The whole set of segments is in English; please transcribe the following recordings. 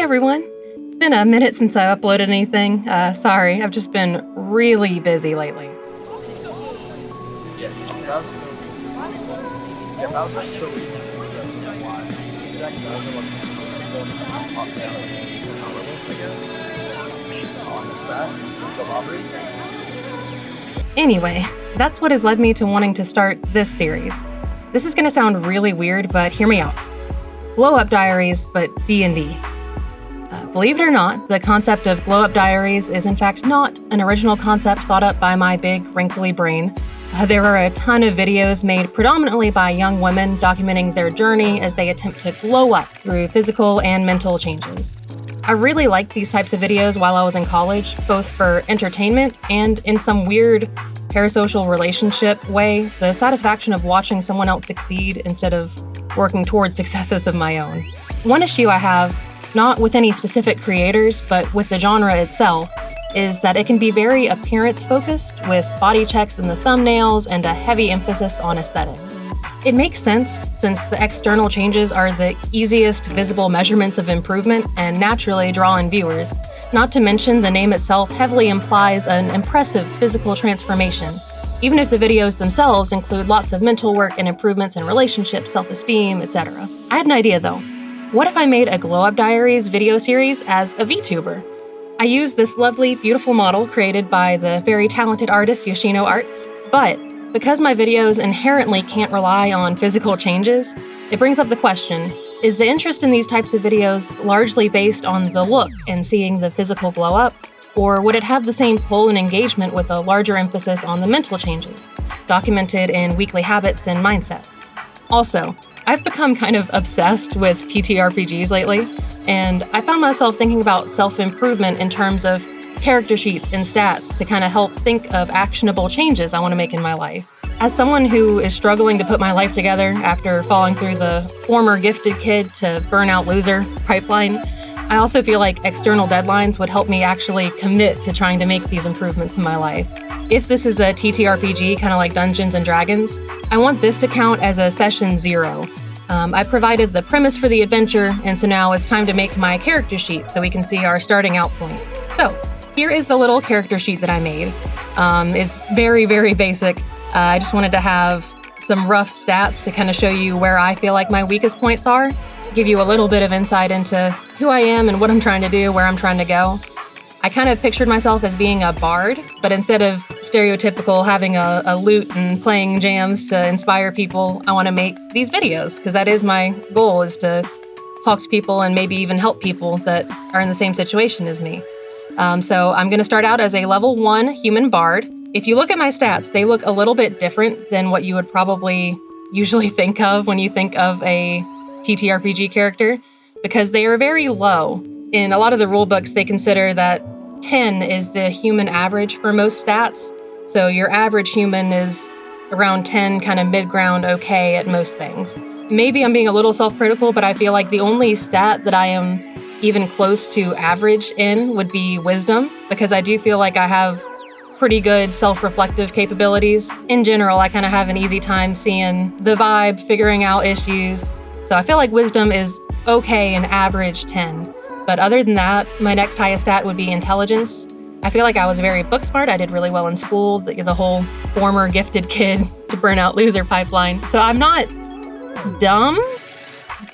everyone. It's been a minute since I uploaded anything. Sorry, I've just been really busy lately. Anyway, that's what has led me to wanting to start this series. This is going to sound really weird, but hear me out. Glow-up diaries, but D&D. Believe it or not, the concept of glow-up diaries is in fact not an original concept thought up by my big, wrinkly brain. There are a ton of videos made predominantly by young women documenting their journey as they attempt to glow up through physical and mental changes. I really liked these types of videos while I was in college, both for entertainment and in some weird parasocial relationship way, the satisfaction of watching someone else succeed instead of working towards successes of my own. One issue I have, not with any specific creators, but with the genre itself, is that it can be very appearance-focused, with body checks in the thumbnails and a heavy emphasis on aesthetics. It makes sense, since the external changes are the easiest visible measurements of improvement and naturally draw in viewers. Not to mention, the name itself heavily implies an impressive physical transformation, even if the videos themselves include lots of mental work and improvements in relationships, self-esteem, etc. I had an idea though. What if I made a Glow Up Diaries video series as a VTuber? I used this lovely, beautiful model created by the very talented artist YoshinoArt, but because my videos inherently can't rely on physical changes, it brings up the question, is the interest in these types of videos largely based on the look and seeing the physical glow up? Or would it have the same pull and engagement with a larger emphasis on the mental changes, documented in weekly habits and mindsets? Also, I've become kind of obsessed with TTRPGs lately, and I found myself thinking about self-improvement in terms of character sheets and stats to kind of help think of actionable changes I want to make in my life. As someone who is struggling to put my life together after falling through the former gifted kid to burnout loser pipeline, I also feel like external deadlines would help me actually commit to trying to make these improvements in my life. If this is a TTRPG, kind of like Dungeons & Dragons, I want this to count as a session 0. I provided the premise for the adventure, and so now it's time to make my character sheet so we can see our starting out point. So, here is the little character sheet that I made. It's very, very basic. I just wanted to have some rough stats to kind of show you where I feel like my weakest points are, give you a little bit of insight into who I am and what I'm trying to do, where I'm trying to go. I kind of pictured myself as being a bard, but instead of stereotypical having a lute and playing jams to inspire people, I want to make these videos, because that is my goal, is to talk to people and maybe even help people that are in the same situation as me. So I'm going to start out as a level 1 human bard. If you look at my stats, they look a little bit different than what you would probably usually think of when you think of a TTRPG character, because they are very low. In a lot of the rulebooks, they consider that 10 is the human average for most stats. So your average human is around 10, kind of mid-ground okay at most things. Maybe I'm being a little self-critical, but I feel like the only stat that I am even close to average in would be wisdom, because I do feel like I have pretty good self-reflective capabilities. In general, I kind of have an easy time seeing the vibe, figuring out issues. So I feel like wisdom is okay, an average 10. But other than that, my next highest stat would be intelligence. I feel like I was very book smart. I did really well in school, the whole former gifted kid to burnout loser pipeline. So I'm not dumb,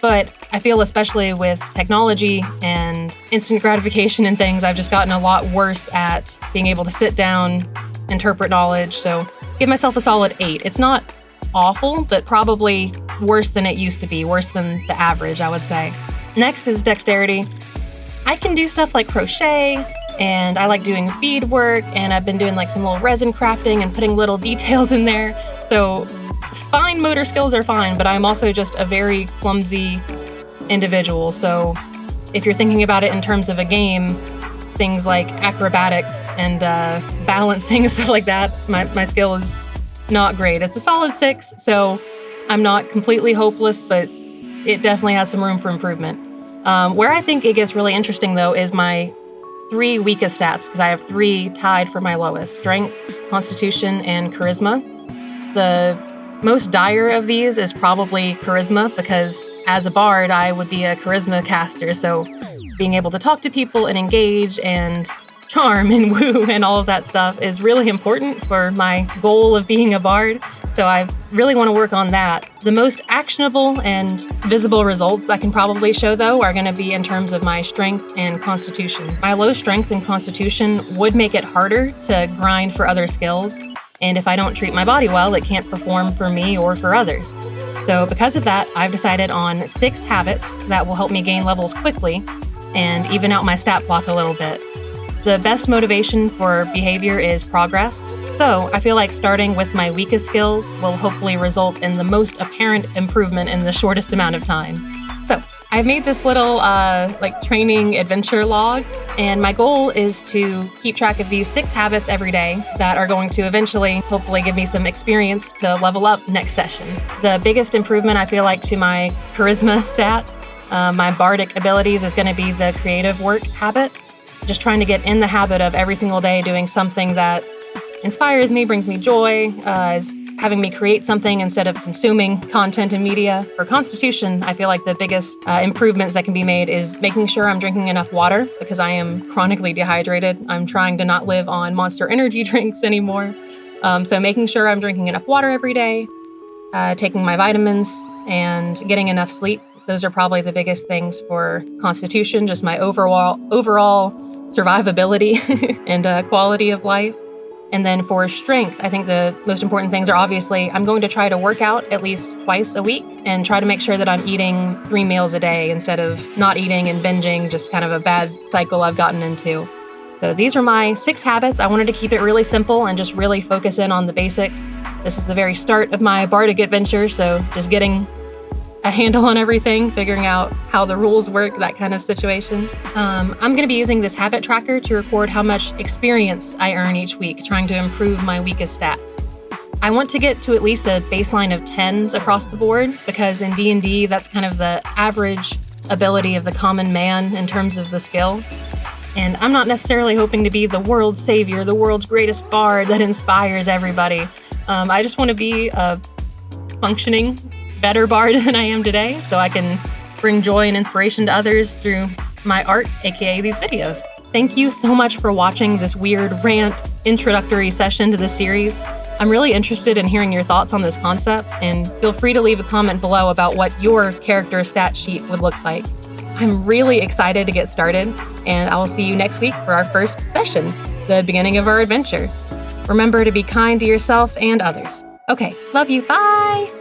but I feel especially with technology and instant gratification and things, I've just gotten a lot worse at being able to sit down, interpret knowledge. So give myself a solid 8. It's not awful, but probably worse than it used to be, worse than the average, I would say. Next is dexterity. I can do stuff like crochet, and I like doing beadwork, and I've been doing like some little resin crafting and putting little details in there. So fine motor skills are fine, but I'm also just a very clumsy individual. So if you're thinking about it in terms of a game, things like acrobatics and balancing and stuff like that, my skill is not great. It's a solid 6, so I'm not completely hopeless, but it definitely has some room for improvement. Where I think it gets really interesting, though, is my 3 weakest stats, because I have 3 tied for my lowest: strength, constitution, and charisma. The most dire of these is probably charisma, because as a bard, I would be a charisma caster, so being able to talk to people and engage and charm and woo and all of that stuff is really important for my goal of being a bard. So I really want to work on that. The most actionable and visible results I can probably show, though, are going to be in terms of my strength and constitution. My low strength and constitution would make it harder to grind for other skills. And if I don't treat my body well, it can't perform for me or for others. So because of that, I've decided on 6 habits that will help me gain levels quickly and even out my stat block a little bit. The best motivation for behavior is progress, so I feel like starting with my weakest skills will hopefully result in the most apparent improvement in the shortest amount of time. So I've made this little training adventure log, and my goal is to keep track of these 6 habits every day that are going to eventually hopefully give me some experience to level up next session. The biggest improvement I feel like to my charisma stat, my bardic abilities, is going to be the creative work habit. Just trying to get in the habit of every single day doing something that inspires me, brings me joy, is having me create something instead of consuming content and media. For constitution, I feel like the biggest improvements that can be made is making sure I'm drinking enough water because I am chronically dehydrated. I'm trying to not live on Monster energy drinks anymore. So making sure I'm drinking enough water every day, taking my vitamins, and getting enough sleep. Those are probably the biggest things for constitution, just my overall survivability and quality of life. And then for strength, I think the most important things are obviously I'm going to try to work out at least twice a week and try to make sure that I'm eating 3 meals a day instead of not eating and binging, just kind of a bad cycle I've gotten into. So these are my 6 habits. I wanted to keep it really simple and just really focus in on the basics. This is the very start of my bardic adventure, so just getting a handle on everything, figuring out how the rules work, that kind of situation. I'm going to be using this habit tracker to record how much experience I earn each week, trying to improve my weakest stats. I want to get to at least a baseline of 10s across the board, because in D&D, that's kind of the average ability of the common man in terms of the skill. And I'm not necessarily hoping to be the world's savior, the world's greatest bard that inspires everybody. I just want to be a functioning better bard than I am today, so I can bring joy and inspiration to others through my art, aka these videos. Thank you so much for watching this weird rant introductory session to this series. I'm really interested in hearing your thoughts on this concept, and feel free to leave a comment below about what your character stat sheet would look like. I'm really excited to get started, and I will see you next week for our first session, the beginning of our adventure. Remember to be kind to yourself and others. Okay, love you, bye!